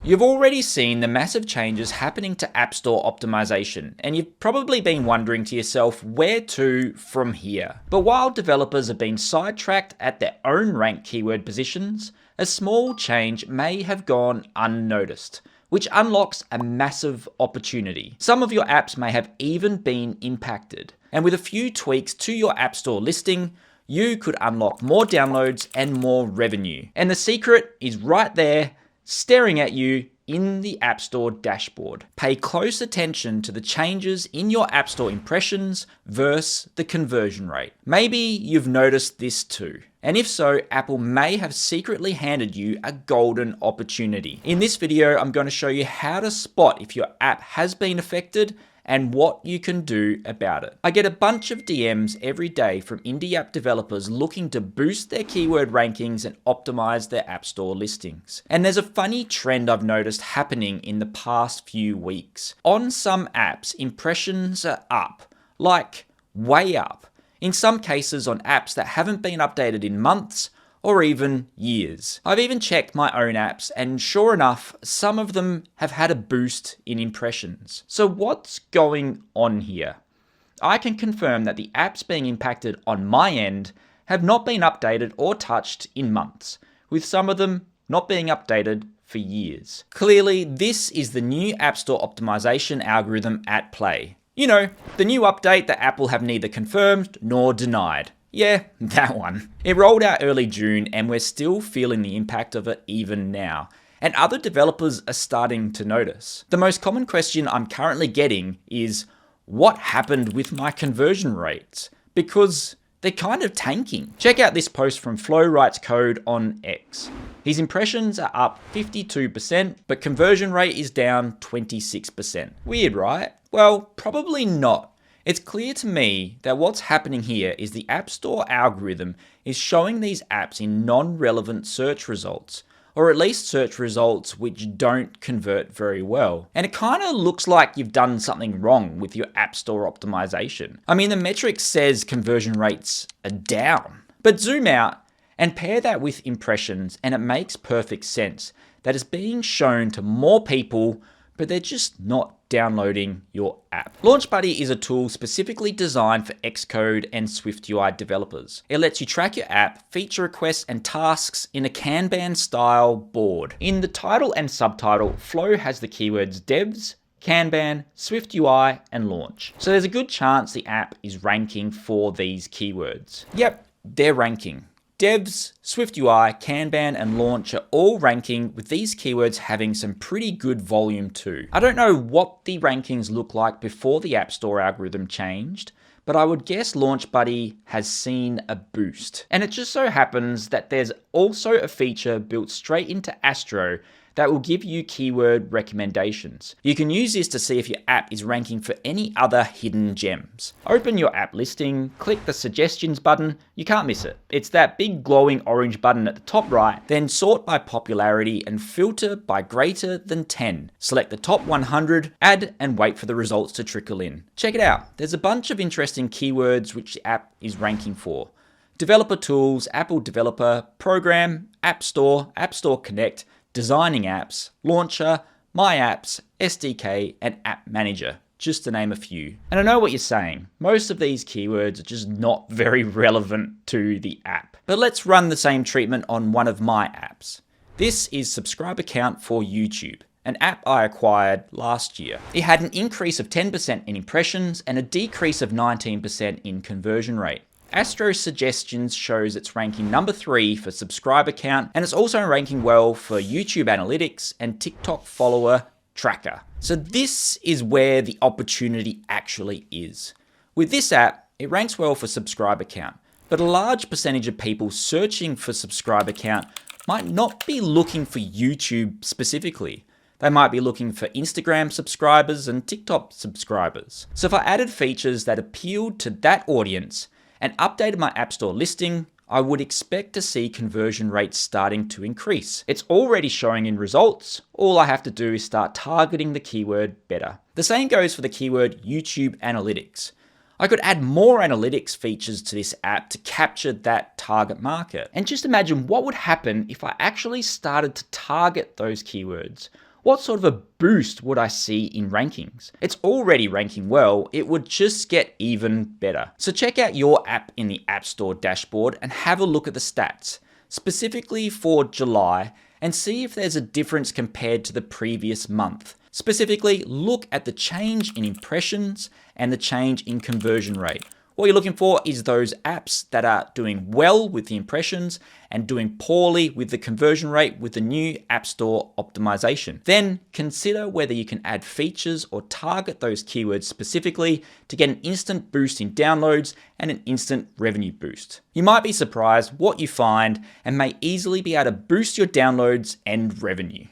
You've already seen the massive changes happening to App Store optimization, and you've probably been wondering to yourself where to from here. But while developers have been sidetracked at their own rank keyword positions, a small change may have gone unnoticed, which unlocks a massive opportunity. Some of your apps may have even been impacted, and with a few tweaks to your App Store listing, you could unlock more downloads and more revenue. And the secret is right there, staring at you in the App Store dashboard. Pay close attention to the changes in your App Store impressions versus the conversion rate. Maybe you've noticed this too. And if so, Apple may have secretly handed you a golden opportunity. In this video, I'm going to show you how to spot if your app has been affected and what you can do about it. I get a bunch of DMs every day from indie app developers looking to boost their keyword rankings and optimize their App Store listings. And there's a funny trend I've noticed happening in the past few weeks. On some apps, impressions are up, like way up. In some cases on apps that haven't been updated in months or even years. I've even checked my own apps, and sure enough, some of them have had a boost in impressions. So what's going on here? I can confirm that the apps being impacted on my end have not been updated or touched in months, with some of them not being updated for years. Clearly, this is the new App Store optimization algorithm at play. You know, the new update that Apple have neither confirmed nor denied. Yeah, that one. It rolled out early June and we're still feeling the impact of it even now. And other developers are starting to notice. The most common question I'm currently getting is, what happened with my conversion rates? Because they're kind of tanking. Check out this post from Flo Writes Code on X. His impressions are up 52%, but conversion rate is down 26%. Weird, right? Well, probably not. It's clear to me that what's happening here is the App Store algorithm is showing these apps in non-relevant search results, or at least search results which don't convert very well. And it kind of looks like you've done something wrong with your App Store optimization. I mean, the metric says conversion rates are down, but zoom out and pair that with impressions and it makes perfect sense that it's being shown to more people, but they're just not downloading your app. LaunchBuddy is a tool specifically designed for Xcode and SwiftUI developers. It lets you track your app, feature requests, and tasks in a Kanban style board. In the title and subtitle, Flo has the keywords devs, Kanban, SwiftUI, and launch. So there's a good chance the app is ranking for these keywords. Yep, they're ranking. Devs, SwiftUI, Kanban, and Launch are all ranking, with these keywords having some pretty good volume too. I don't know what the rankings look like before the App Store algorithm changed, but I would guess LaunchBuddy has seen a boost. And it just so happens that there's also a feature built straight into Astro that will give you keyword recommendations. You can use this to see if your app is ranking for any other hidden gems. Open your app listing, click the suggestions button, you can't miss it. It's that big glowing orange button at the top right, then sort by popularity and filter by greater than 10. Select the top 100, add and wait for the results to trickle in. Check it out, there's a bunch of interesting keywords which the app is ranking for. Developer tools, Apple Developer, Program, App Store Connect, Designing apps, Launcher, My Apps, SDK, and App Manager, just to name a few. And I know what you're saying, most of these keywords are just not very relevant to the app. But let's run the same treatment on one of my apps. This is Subscriber Count for YouTube, an app I acquired last year. It had an increase of 10% in impressions and a decrease of 19% in conversion rate. Astro Suggestions shows it's ranking number 3 for subscriber count, and it's also ranking well for YouTube Analytics and TikTok follower tracker. So this is where the opportunity actually is. With this app, it ranks well for subscriber count, but a large percentage of people searching for subscriber count might not be looking for YouTube specifically. They might be looking for Instagram subscribers and TikTok subscribers. So if I added features that appealed to that audience and updated my App Store listing, I would expect to see conversion rates starting to increase. It's already showing in results. All I have to do is start targeting the keyword better. The same goes for the keyword YouTube Analytics. I could add more analytics features to this app to capture that target market. And just imagine what would happen if I actually started to target those keywords. What sort of a boost would I see in rankings? It's already ranking well, it would just get even better. So check out your app in the App Store dashboard and have a look at the stats, specifically for July, and see if there's a difference compared to the previous month. Specifically, look at the change in impressions and the change in conversion rate. What you're looking for is those apps that are doing well with the impressions and doing poorly with the conversion rate with the new App Store optimization. Then consider whether you can add features or target those keywords specifically to get an instant boost in downloads and an instant revenue boost. You might be surprised what you find and may easily be able to boost your downloads and revenue.